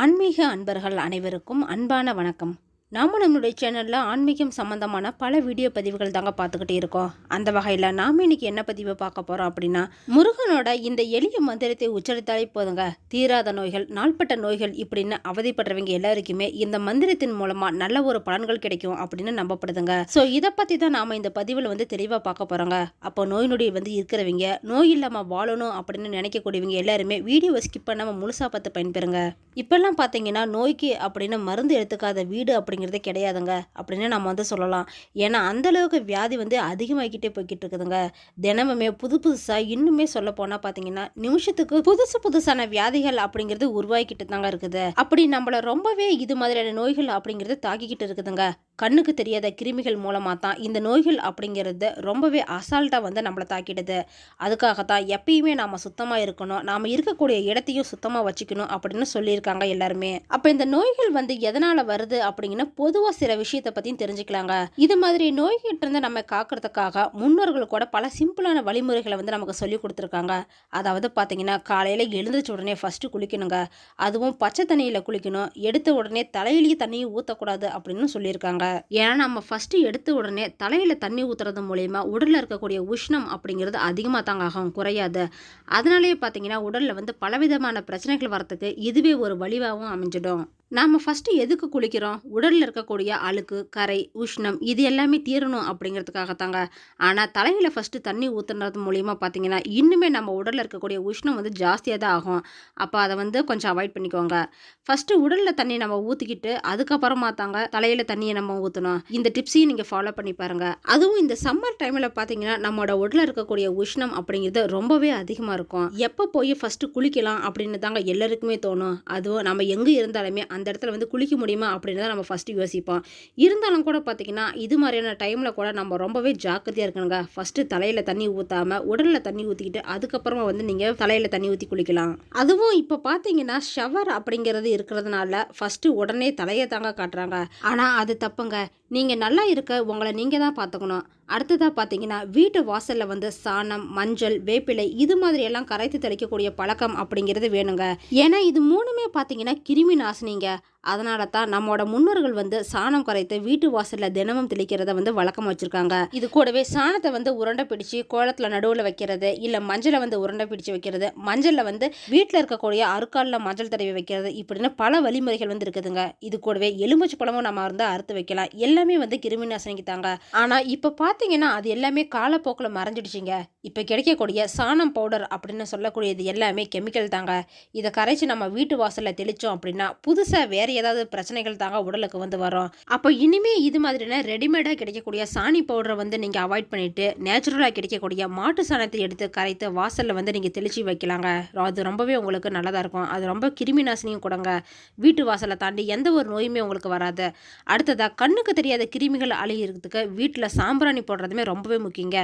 ஆன்மீக அன்பர்கள் அனைவருக்கும் அன்பான வணக்கம். நாம நம்மளுடைய சேனலில் ஆன்மீகம் சம்மந்தமான பல வீடியோ பதிவுகள் தாங்க பார்த்துக்கிட்டே இருக்கோம். அந்த வகையில் நாம் இன்னைக்கு என்ன பதிவை பார்க்க போகிறோம் அப்படின்னா, முருகனோட இந்த எளிய மந்திரத்தை உச்சரித்தாலே போதுங்க, தீராத நோய்கள், நாள்பட்ட நோய்கள் இப்படின்னு அவதிப்படுறவங்க எல்லாருக்குமே இந்த மந்திரத்தின் மூலமாக நல்ல ஒரு பலன்கள் கிடைக்கும் அப்படின்னு நம்பப்படுதுங்க. ஸோ இதை பற்றி தான் நாம் இந்த பதிவில் தெளிவாக பார்க்க போகிறோங்க. அப்போ நோய் நொடி இருக்கிறவங்க, நோய் இல்லாமல் வாழணும் அப்படின்னு நினைக்கக்கூடியவங்க எல்லாருமே வீடியோவை ஸ்கிப் பண்ணாமல் முழுசாக பார்த்து பயன்பெறுங்க. இப்பெல்லாம் பார்த்தீங்கன்னா நோய்க்கு அப்படின்னு மருந்து எடுத்துக்காத வீடு அப்படிங்கிறதே கிடையாதுங்க அப்படின்னு நம்ம சொல்லலாம். ஏன்னா அந்தளவுக்கு வியாதி அதிகமாகிக்கிட்டே போய்கிட்டு இருக்குதுங்க. தினமுமே புதுசாக இன்னுமே சொல்ல போனால் பார்த்தீங்கன்னா நிமிஷத்துக்கு புதுசான வியாதிகள் அப்படிங்கிறது உருவாக்கிட்டு தாங்க இருக்குது. அப்படி நம்மளை ரொம்பவே இது மாதிரியான நோய்கள் அப்படிங்கிறது தாக்கிக்கிட்டு இருக்குதுங்க. கண்ணுக்கு தெரியாத கிருமிகள் மூலமாக தான் இந்த நோய்கள் அப்படிங்கிறது ரொம்பவே அசால்ட்டாக நம்மளை தாக்கிடுது. அதுக்காகத்தான் எப்பயுமே நாம் சுத்தமாக இருக்கணும், நாம் இருக்கக்கூடிய இடத்தையும் சுத்தமாக வச்சுக்கணும் அப்படின்னு சொல்லியிருக்காங்க எல்லாருமே. அப்போ இந்த நோய்கள் எதனால் வருது அப்படிங்கன்னா பொதுவாக சில விஷயத்தை பற்றியும் தெரிஞ்சுக்கலாங்க. இது மாதிரி நோய்கிட்ட இருந்து நம்ம காக்கிறதுக்காக முன்னோர்கள் கூட பல சிம்பிளான வழிமுறைகளை நமக்கு சொல்லி கொடுத்துருக்காங்க. அதாவது பார்த்தீங்கன்னா காலையில் எழுந்திரிச்ச உடனே ஃபஸ்ட்டு குளிக்கணுங்க. அதுவும் பச்சை தண்ணியில் குளிக்கணும். எடுத்த உடனே தலையிலேயே தண்ணியும் ஊற்றக்கூடாது அப்படின்னு சொல்லியிருக்காங்க. ஏன்னா நம்ம ஃபர்ஸ்ட் எடுத்த உடனே தலையில தண்ணி ஊத்துறது மூலயமா உடல்ல இருக்கக்கூடிய உஷ்ணம் அப்படிங்கிறது அதிகமாக தாங்க ஆகும், குறையாது. அதனாலேயே பார்த்தீங்கன்னா உடல்ல பலவிதமான பிரச்சனைகள் வரத்துக்கு இதுவே ஒரு வழிவாகவும் அமைஞ்சிடும். நாம் ஃபஸ்ட்டு எதுக்கு குளிக்கிறோம்? உடலில் இருக்கக்கூடிய அழுக்கு, கரை, உஷ்ணம் இது எல்லாமே தீரணும் அப்படிங்கிறதுக்காகத்தாங்க. ஆனால் தலையில் ஃபஸ்ட்டு தண்ணி ஊற்றுறது மூலியமாக பார்த்தீங்கன்னா இன்னுமே நம்ம உடலில் இருக்கக்கூடிய உஷ்ணம் ஜாஸ்தியாக தான் ஆகும். அப்போ அதை கொஞ்சம் அவாய்ட் பண்ணிக்கோங்க. ஃபஸ்ட்டு உடலில் தண்ணி நம்ம ஊற்றிக்கிட்டு அதுக்கப்புறமா தாங்க தலையில் தண்ணியை நம்ம ஊற்றணும். இந்த டிப்ஸையும் நீங்கள் ஃபாலோ பண்ணி பாருங்கள். அதுவும் இந்த சம்மர் டைமில் பார்த்தீங்கன்னா நம்மளோட உடலில் இருக்கக்கூடிய உஷ்ணம் அப்படிங்கிறது ரொம்பவே அதிகமாக இருக்கும். எப்போ போய் ஃபஸ்ட்டு குளிக்கலாம் அப்படின்னு தாங்க எல்லாருக்குமே தோணும். அதுவும் நம்ம எங்கே இருந்தாலுமே அந்த இடத்துல குளிக்க முடியுமா அப்படின்னு தான் நம்ம ஃபஸ்ட்டு யோசிப்போம். இருந்தாலும் கூட பார்த்தீங்கன்னா இது மாதிரியான டைமில் கூட நம்ம ரொம்பவே ஜாக்கிரதையாக இருக்கணுங்க. ஃபஸ்ட்டு தலையில் தண்ணி ஊற்றாமல் உடலில் தண்ணி ஊற்றிக்கிட்டு அதுக்கப்புறமா நீங்கள் தலையில் தண்ணி ஊற்றி குளிக்கலாம். அதுவும் இப்போ பார்த்தீங்கன்னா ஷவர் அப்படிங்கிறது இருக்கிறதுனால ஃபஸ்ட்டு உடனே தலையை தாங்க காட்டுறாங்க. ஆனால் அது தப்புங்க. நீங்கள் நல்லா இருக்க உங்களை நீங்கள் தான் பார்த்துக்கணும். அடுத்ததாக பார்த்தீங்கன்னா வீட்டு வாசலில் சாணம், மஞ்சள், வேப்பிலை இது மாதிரி எல்லாம் கரைத்து தெளிக்கக்கூடிய பழக்கம் அப்படிங்கிறது வேணுங்க. ஏன்னா இது மூணுமே பார்த்தீங்கன்னா கிருமி நாசினிங்க. அதனால தான் நம்மளோட முன்னோர்கள் சாணம் கரைத்து வீட்டு வாசலில் தினமும் தெளிக்கிறத வழக்கம் வச்சுருக்காங்க. இது கூடவே சாணத்தை உருண்டை பிடிச்சி கோலத்தில் நடுவில் வைக்கிறது, இல்லை மஞ்சளை உருண்டை பிடிச்சி வைக்கிறது, மஞ்சளில் வீட்டில் இருக்கக்கூடிய அருக்காலில் மஞ்சள் தடவி வைக்கிறது இப்படின்னு பல வழிமுறைகள் இருக்குதுங்க. இது கூடவே எலுமிச்சை பழமும் நம்ம அறுத்து வைக்கலாம். எல்லாமே கிருமி நாசினிக்கு தாங்க. ஆனால் இப்போ பார்த்தீங்கன்னா அது எல்லாமே காலப்போக்கில் மறைஞ்சிடுச்சிங்க. இப்போ கிடைக்கக்கூடிய சாணம் பவுடர் அப்படின்னு சொல்லக்கூடியது எல்லாமே கெமிக்கல் தாங்க. இதை கரைச்சி நம்ம வீட்டு வாசலில் தெளித்தோம் அப்படின்னா புதுசாக வேற ஏதாவது பிரச்சனைகள் தாங்க உடலுக்கு வரும். அப்போ இனிமே இது மாதிரியான ரெடிமேடாக கிடைக்கக்கூடிய சாணி பவுடரை நீங்கள் அவாய்ட் பண்ணிட்டு நேச்சுரலாக கிடைக்கக்கூடிய மாட்டு சாணத்தை எடுத்து கரைத்து வாசலில் நீங்கள் தெளிச்சு வைக்கலாங்க. அது ரொம்பவே உங்களுக்கு நல்லதாக இருக்கும். அது ரொம்ப கிருமி நாசினியும் கொடுங்க. வீட்டு வாசலை தாண்டி எந்த ஒரு நோயுமே உங்களுக்கு வராது. அடுத்ததாக கண்ணுக்கு தெரியாத கிருமிகள் அழிகிறதுக்கு வீட்டில் சாம்பிராணி போடுறதுமே ரொம்பவே முக்கியங்க.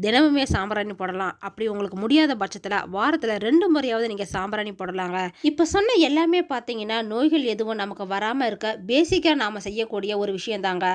தினமுமே சாம்பிராணி போடலாம். அப்படி உங்களுக்கு முடியாத பட்சத்தில் வாரத்தில் 2 முறையாவது நீங்கள் சாம்பிராணி போடலாங்க. இப்போ சொன்ன எல்லாமே பார்த்தீங்கன்னா நோய்கள் எதுவும் நமக்கு வராமல் இருக்க பேசிக்காக நாம் செய்யக்கூடிய ஒரு விஷயம் தாங்க.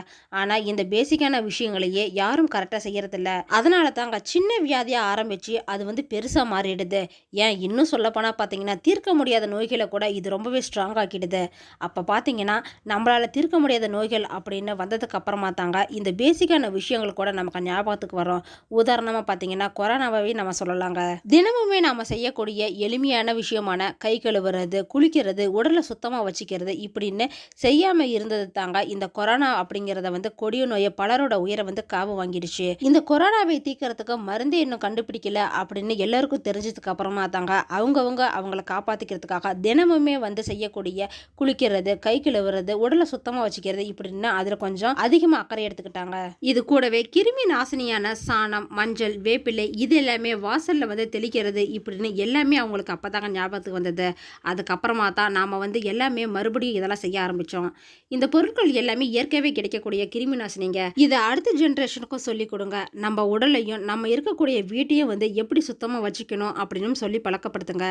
ஆனால் இந்த பேசிக்கான விஷயங்களையே யாரும் கரெக்டாக செய்யறதில்ல. அதனால தாங்க சின்ன வியாதியாக ஆரம்பித்து அது பெருசாக மாறிடுது. ஏன் இன்னும் சொல்லப்போனால் பார்த்தீங்கன்னா தீர்க்க முடியாத நோய்களை கூட இது ரொம்பவே ஸ்ட்ராங் ஆக்கிடுது. அப்போ பார்த்தீங்கன்னா நம்மளால் தீர்க்க முடியாத நோய்கள் அப்படின்னு வந்ததுக்கு அப்புறமா தாங்க இந்த பேசிக்கான விஷயங்கள் கூட நமக்கு ஞாபகத்துக்கு வரும். உதாரணமாக பார்த்தீங்கன்னா கொரோனாவே நம்ம சொல்லலாங்க. தினமுமே நாம் செய்யக்கூடிய எளிமையான விஷயமான கை கழுவுறது, குளிக்கிறது, உடலை சுத்தமாக வச்சுக்கிறது இப்படின்னு செய்யாமல் இருந்தது தாங்க இந்த கொரோனா அப்படிங்கிறத கொடிய நோயை பலரோட உயிரை காவு வாங்கிடுச்சு. இந்த கொரோனாவை தீர்க்கறதுக்கு மருந்தே இன்னும் கண்டுபிடிக்கல அப்படின்னு எல்லாருக்கும் தெரிஞ்சதுக்கு அப்புறமா தாங்க அவங்கள காப்பாற்றிக்கிறதுக்காக தினமுமே செய்யக்கூடிய குளிக்கிறது, கை கழுவுறது, உடலை சுத்தமாக வச்சுக்கிறது இப்படின்னு அதில் கொஞ்சம் அதிகமாக அக்கறை எடுத்துக்கிட்டாங்க. இது கூடவே கிருமி நாசினியான சாணம், மஞ்சள், வேப்பிலை இது எல்லாமே வாசலில் தெளிக்கிறது இப்படின்னு எல்லாமே அவங்களுக்கு அப்போதாங்க ஞாபகத்துக்கு வந்தது. அதுக்கப்புறமா தான் நாம் எல்லாமே மறுபடியும் இதெல்லாம் செய்ய ஆரம்பித்தோம். இந்த பொருட்கள் எல்லாமே இயற்கையாகவே கிடைக்கக்கூடிய கிருமி நாசினிங்க. இதை அடுத்த ஜென்ரேஷனுக்கும் சொல்லிக் கொடுங்க. நம்ம உடலையும் நம்ம இருக்கக்கூடிய வீட்டையும் வந்து எப்படி சுத்தமாக வச்சுக்கணும் அப்படின்னு சொல்லி பழக்கப்படுத்துங்க.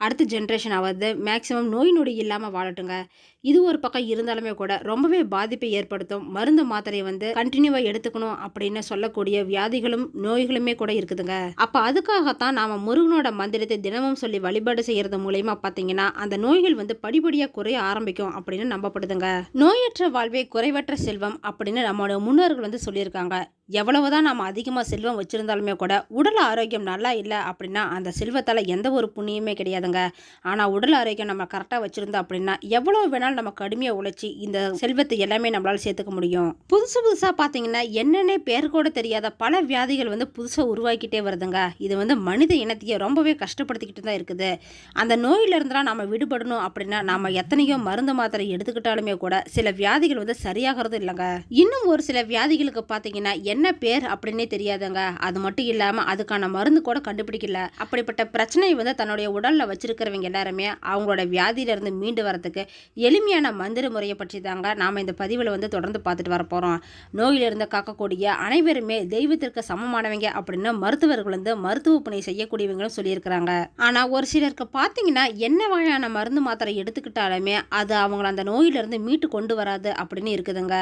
அடுத்த ஜென்ரேஷன் ஆவது மேக்சிமம் நோய் நொடி இல்லாமல் வாழட்டுங்க. இது ஒரு பக்கம் இருந்தாலுமே கூட ரொம்பவே பாதிப்பை ஏற்படுத்தும். மருந்து மாத்திரையை வந்து கண்டினியூவாக எடுத்துக்கணும் அப்படின்னு சொல்லக்கூடிய வியாதிகளும் நோய்களுமே கூட இருக்குதுங்க. அப்போ அதுக்காகத்தான் நாம முருகனோட மந்திரத்தை தினமும் சொல்லி வழிபாடு செய்யறது மூலயமா பார்த்தீங்கன்னா அந்த நோய்கள் வந்து படிப்படியாக குறைய ஆரம்பிக்கும் அப்படின்னு நம்பப்படுதுங்க. நோயற்ற வாழ்வே குறைவற்ற செல்வம் அப்படின்னு நம்மளோட முன்னோர்கள் வந்து சொல்லியிருக்காங்க. எவ்வளவுதான் நம்ம அதிகமாக செல்வம் வச்சுருந்தாலுமே கூட உடல் ஆரோக்கியம் நல்லா இல்லை அப்படின்னா அந்த செல்வத்தால் எந்த ஒரு புண்ணியமே கிடையாதுங்க. ஆனால் உடல் ஆரோக்கியம் நம்ம கரெக்டாக வச்சுருந்தோம் அப்படின்னா எவ்வளோ வேணாலும் நம்ம கடுமையாக உழைச்சி இந்த செல்வத்தை எல்லாமே நம்மளால் சேர்த்துக்க முடியும். புதுசாக பார்த்தீங்கன்னா என்னென்ன பேர் கூட தெரியாத பல வியாதிகள் வந்து புதுசாக உருவாக்கிட்டே வருதுங்க. இது வந்து மனித இனத்தையே ரொம்பவே கஷ்டப்படுத்திக்கிட்டு தான் இருக்குது. அந்த நோயிலிருந்துலாம் நம்ம விடுபடணும் அப்படின்னா நம்ம எத்தனையோ மருந்து மாத்திரை எடுத்துக்கிட்டாலுமே கூட சில வியாதிகள் வந்து சரியாகிறது இல்லைங்க. இன்னும் ஒரு சில வியாதிகளுக்கு பார்த்தீங்கன்னா என்ன பேர் அப்படின்னே தெரியாதுங்க. அது மட்டும் இல்லாமல் அதுக்கான மருந்து கூட கண்டுபிடிக்கல. அப்படிப்பட்ட பிரச்சனையை வந்து தன்னுடைய உடலில் வச்சிருக்கிறவங்க எல்லாருமே அவங்களோட வியாதியிலிருந்து மீண்டு வரதுக்கு எளிமையான மந்திர முறையை பற்றி தாங்க நாம் இந்த பதிவில் வந்து தொடர்ந்து பார்த்துட்டு வர போகிறோம். நோயிலிருந்து காக்கக்கூடிய அனைவருமே தெய்வத்திற்கு சமமானவங்க அப்படின்னு மருத்துவர்கள் வந்து மருத்துவ பணி செய்யக்கூடியவங்களும் சொல்லியிருக்கிறாங்க. ஆனால் ஒரு சிலருக்கு பார்த்தீங்கன்னா என்ன வகையான மருந்து மாத்திரை எடுத்துக்கிட்டாலுமே அது அவங்கள அந்த நோயிலிருந்து மீட்டு கொண்டு வராது அப்படின்னு இருக்குதுங்க.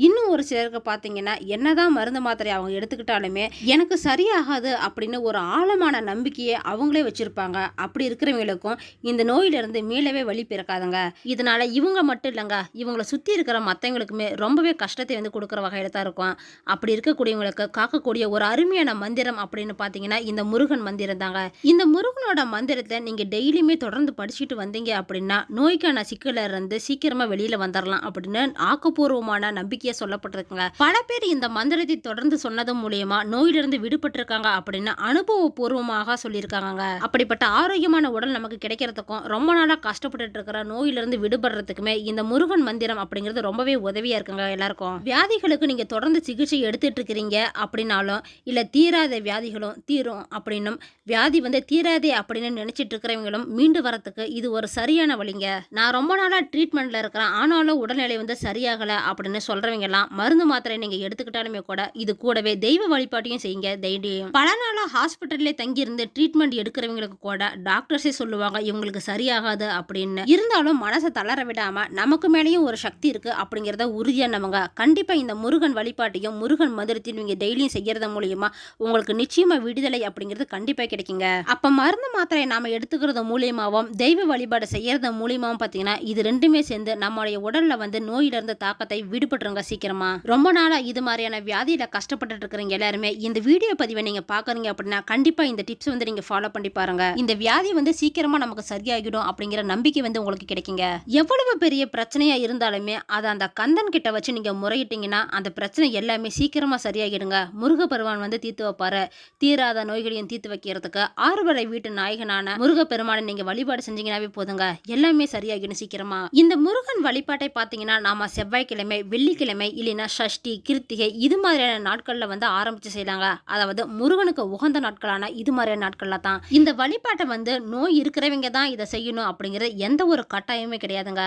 இன்னும் ஒரு சிலருக்கு பார்த்தீங்கன்னா என்னதான் மருந்து மாத்திரை அவங்க எடுத்துக்கிட்டாலுமே எனக்கு சரியாகாது அப்படின்னு ஒரு ஆழமான நம்பிக்கையை அவங்களே வச்சிருப்பாங்க. அப்படி இருக்கிறவங்களுக்கும் இந்த நோயிலிருந்து மீளவே வழி பிறக்காதுங்க. இதனால இவங்க மட்டும் இல்லைங்க, இவங்களை சுற்றி இருக்கிற மற்றவங்களுக்குமே ரொம்பவே கஷ்டத்தை வந்து கொடுக்குற வகையில் தான் இருக்கும். அப்படி இருக்கக்கூடியவங்களுக்கு காக்கக்கூடிய ஒரு அருமையான மந்திரம் அப்படின்னு பார்த்தீங்கன்னா இந்த முருகன் மந்திரம் தாங்க. இந்த முருகனோட மந்திரத்தை நீங்கள் டெய்லியுமே தொடர்ந்து படிச்சுட்டு வந்தீங்க அப்படின்னா நோய்க்கான சிக்கல இருந்து சீக்கிரமாக வெளியில் வந்துடலாம் அப்படின்னு ஆக்கப்பூர்வமான நம்பிக்கையை சொல்லப்பட்டிருக்குங்க. பல பேர் இந்த மந்திரத்தை தொடர்ந்து சொன்னது மூலியமா நோயிலிருந்து விடுபட்டிருக்காங்க அப்படின்னு அனுபவபூர்வமாக சொல்லியிருக்காங்க. அப்படிப்பட்ட ஆரோக்கியமான உடல் நமக்கு கிடைக்கிறதுக்கும் ரொம்ப நாளாக கஷ்டப்பட்டு இருக்கிற நோயிலிருந்து விடுபடுறதுக்குமே இந்த முருகன் மந்திரம் அப்படிங்கிறது ரொம்பவே உதவியா இருக்குங்க. எல்லாருக்கும் வியாதிகளுக்கு நீங்க தொடர்ந்து சிகிச்சை எடுத்துட்டு இருக்கிறீங்க அப்படின்னாலும் இல்ல தீராத வியாதிகளும் தீரும் அப்படின்னும் வியாதி வந்து தீராதே அப்படின்னு நினைச்சிட்டு இருக்கிறவங்களும் மீண்டு வரத்துக்கு இது ஒரு சரியான வழிங்க. நான் ரொம்ப நாளா ட்ரீட்மெண்ட்ல இருக்கிறேன் ஆனாலும் உடல்நிலை வந்து சரியாகல அப்படின்னு சொல்றவங்க எல்லாம் மருந்து மாத்திரை நீங்க எடுத்துக்கிட்டாலுமே கூட இது கூடவே தெய்வ வழிபாட்டையும் செய்யுங்க. தைரியம் பல நாளா ஹாஸ்பிட்டல்லே தங்கி இருந்து ட்ரீட்மெண்ட் எடுக்கிறவங்களுக்கு கூட டாக்டர்ஸே சொல்லுவாங்க இவங்களுக்கு சரியாகாது அப்படின்னு. இருந்தாலும் மனசை தளர விடாம நமக்கு மேலேயும் ஒரு சக்தி இருக்கு அப்படிங்கிறத உறுதியா நம்புங்க. கண்டிப்பா இந்த முருகன் வழிபாட்டையும் முருகன் மந்திரத்தையும் நீங்க டெய்லியும் செய்யறது மூலியமா உங்களுக்கு நிச்சயமா விடுதலை அப்படிங்கிறது கண்டிப்பா கிடைக்குங்க. அப்ப மருந்து மாத்திரை நாம எடுத்துக்கிறது மூலியமாவும் தெய்வ வழிபாடு செய்யறது மூலியமாவும் பாத்தீங்கன்னா இது ரெண்டுமே சேர்ந்து நம்மளுடைய உடல்ல வந்து நோயில இருந்த தாக்கத்தை விடுபட்டுருங்க சீக்கிரமா. ரொம்ப நாளா இது மாதிரியான வியாதியில கஷ்டப்பட்டு இருக்கிறவங்க எல்லாருமே இந்த வீடியோ பதிவை நீங்க பாக்குறீங்க அப்படின்னா கண்டிப்பா இந்த டிப்ஸ் வந்து நீங்க ஃபாலோ பண்ணி பாருங்க. இந்த வியாதி வந்து சீக்கிரமா நமக்கு சரியாகிடும் அப்படிங்கிற நம்பிக்கை வந்து உங்களுக்கு கிடைக்குங்க. எவ்வளவு பெரிய பிரச்சனையா இருந்தாலுமே அதை அந்த கந்தன் கிட்ட வச்சு நீங்க முறையிட்டீங்கன்னா அந்த பிரச்சனை எல்லாமே சீக்கிரமா சரியாகிடுங்க. முருகப்பெருமான் வந்து தீர்த்து வைப்பாரு. தீராத நோய்களையும் தீர்த்து வைக்கிறதுக்கு ஆறுபடை வீட்டு நாயகனான முருகப்பெருமானை நீங்க வழிபாடு செஞ்சீங்கன்னாவே போதுங்க, எல்லாமே சரியாகிடும் சீக்கிரமா. இந்த முருகன் வழிபாட்டை பார்த்தீங்கன்னா நாம செவ்வாய்க்கிழமை வெள்ளிக்கிழமை இல்லைன்னா சஷ்டி கிருத்திகை இது மாதிரியான நாட்கள்ல வந்து ஆரம்பிச்சு செய்யலாங்க. அதாவது முருகனுக்கு உகந்த நாட்களான இது மாதிரியான நாட்கள்ல தான் இந்த வழிபாட்டை வந்து நோய் இருக்கிறவங்க தான் இதை செய்யணும் அப்படிங்கிற எந்த ஒரு கட்டாயமே கிடையாதுங்க.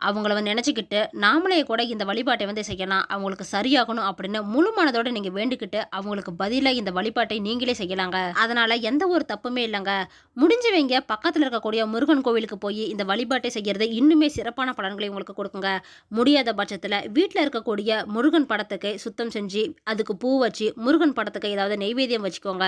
அவங்கள வந்து நினைச்சுக்கிட்டு நாமளே கூட இந்த வழிபாட்டை வந்து செய்யலாம். அவங்களுக்கு சரியாகணும் அப்படின்னு முழு மனதோட நீங்க வேண்டிக்கிட்டு அவங்களுக்கு பதிலாக இந்த வழிபாட்டை நீங்களே செய்யலாங்க. அதனால எந்த ஒரு தப்புமே இல்லைங்க. முடிஞ்சவங்க பக்கத்தில் இருக்கக்கூடிய முருகன் கோவிலுக்கு போய் இந்த வழிபாட்டை செய்யறது இன்னுமே சிறப்பான பலன்களை உங்களுக்கு கொடுக்குங்க. முடியாத பட்சத்தில் வீட்டில் இருக்கக்கூடிய முருகன் படத்துக்கு சுத்தம் செஞ்சு அதுக்கு பூ வச்சு முருகன் படத்துக்கு ஏதாவது நெய்வேத்தியம் வச்சுக்கோங்க.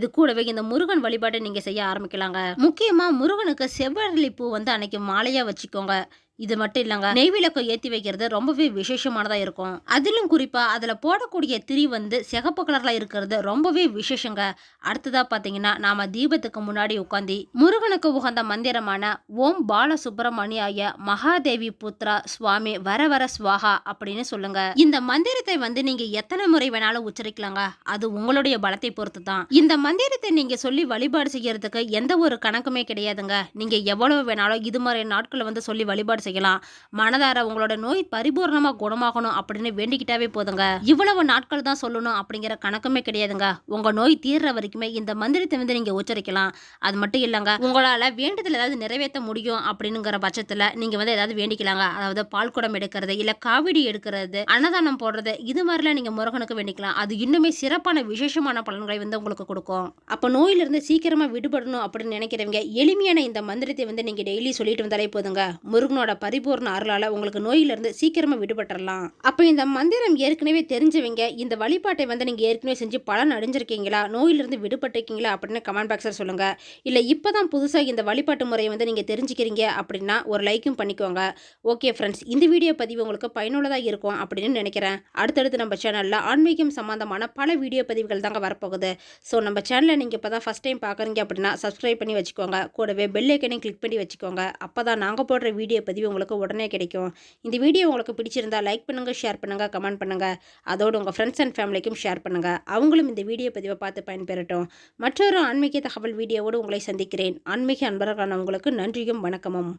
இது கூடவே இந்த முருகன் வழிபாட்டை நீங்க செய்ய ஆரம்பிக்கலாங்க. முக்கியமா முருகனுக்கு செவ்வரளி பூ வந்து அன்னைக்கு மாலையா வச்சுக்கோங்க. இது மட்டும் இல்லைங்க, நெய்விளக்கம் ஏற்றி வைக்கிறது ரொம்பவே விசேஷமானதாக இருக்கும். அதிலும் குறிப்பாக அதில் போடக்கூடிய திரி வந்து சிகப்பு கலரில் இருக்கிறது ரொம்பவே விசேஷங்க. அடுத்ததாக பார்த்தீங்கன்னா நாம் தீபத்துக்கு முன்னாடி உட்காந்து முருகனுக்கு உகந்த மந்திரமான ஓம் பால சுப்பிரமணியாய மகாதேவி புத்ரா சுவாமி வர வர ஸ்வாகா அப்படின்னு சொல்லுங்க. இந்த மந்திரத்தை வந்து நீங்கள் எத்தனை முறை வேணாலும் உச்சரிக்கலாங்க. அது உங்களுடைய பலத்தை பொறுத்து தான். இந்த மந்திரத்தை நீங்கள் சொல்லி வழிபாடு செய்யறதுக்கு எந்த ஒரு கணக்குமே கிடையாதுங்க. நீங்கள் எவ்வளவு வேணாலும் இது மாதிரி நாட்களை வந்து சொல்லி வழிபாடு செய்யலாம். மனதார உங்களோட நோய் பரிபூர்ணமா குணமாகணும் அப்படின்னு வேண்டிக்கிட்டாவே போதுங்க. இவ்வளவு நாட்கள் தான் சொல்லணும் அப்படிங்கிற கணக்குமே கிடையாதுங்க. உங்க நோய் தீர்ற வரைக்குமே இந்த மந்திரத்தை வந்து நீங்க உச்சரிக்கலாம். அது மட்டும் இல்லங்க, உங்களால வேண்டுதல் ஏதாவது நிறைவேற்ற முடியும் அப்படிங்கிற பட்சத்துல நீங்க வந்து ஏதாவது வேண்டிக்கலாங்க. அதாவது பால் குடம் எடுக்கிறது, இல்ல காவடி எடுக்கிறது, அன்னதானம் போடுறது, இது மாதிரிலாம் நீங்க முருகனுக்கு வேண்டிக்கலாம். அது இன்னுமே சிறப்பான விசேஷமான பலன்களை வந்து உங்களுக்கு கொடுக்கும். அப்ப நோயிலிருந்து சீக்கிரமா விடுபடணும் அப்படின்னு நினைக்கிறவங்க எளிமையான இந்த மந்திரத்தை வந்து நீங்க டெய்லி சொல்லிட்டு வந்தாலே போதுங்க. முருகனோட பரிபூர்ண அருளால உங்களுக்கு நோயிலிருந்து சீக்கிரமா விடுபட்டுறலாம். அப்ப இந்த மந்திரம் ஏற்கனவே தெரிஞ்சவங்க இந்த வழிபாட்டை வந்து நீங்க ஏற்கனவே செஞ்சு பலன் அடைஞ்சிருக்கீங்களா, நோயிலிருந்து விடுபட்டிருக்கீங்களா அப்படின்னு கமெண்ட் பாக்ஸ்ல சொல்லுங்க. இல்ல இப்பதான் புதுசா இந்த வழிபாட்டு முறையை வந்து நீங்க தெரிஞ்சுக்கிறீங்க அப்படின்னா ஒரு லைக்கும் பண்ணிக்கோங்க. ஓகே ஃப்ரெண்ட்ஸ், இந்த வீடியோ பதிவு உங்களுக்கு பயனுள்ளதா இருக்கும் அப்படின்னு நினைக்கிறேன். அடுத்தடுத்து நம்ம சேனல்ல ஆன்மீகம் சம்பந்தமான பல வீடியோ பதிவுகள் தாங்க வரப்போகுது. ஸோ நம்ம சேனலை நீங்கள் இப்போ தான் ஃபஸ்ட் டைம் பார்க்குறீங்க அப்படின்னா சப்ஸ்கிரைப் பண்ணி வச்சுக்கோங்க. கூடவே பெல் ஐக்கனையும் கிளிக் பண்ணி வச்சுக்கோங்க. அப்போ தான் நாங்கள் போடுற வீடியோ பதிவு உங்களுக்கு உடனே கிடைக்கும். இந்த வீடியோ உங்களுக்கு பிடிச்சிருந்தா லைக் பண்ணுங்கள், ஷேர் பண்ணுங்கள், கமெண்ட் பண்ணுங்கள். அதோடு உங்கள் ஃப்ரெண்ட்ஸ் அண்ட் ஃபேமிலிக்கும் ஷேர் பண்ணுங்கள். அவங்களும் இந்த வீடியோ பதிவை பார்த்து பயன்பெறட்டும். மற்றொரு ஆன்மீக தகவல் வீடியோவோடு உங்களை சந்திக்கிறேன். ஆன்மீக அன்பர்களான உங்களுக்கு நன்றியும் வணக்கமும்.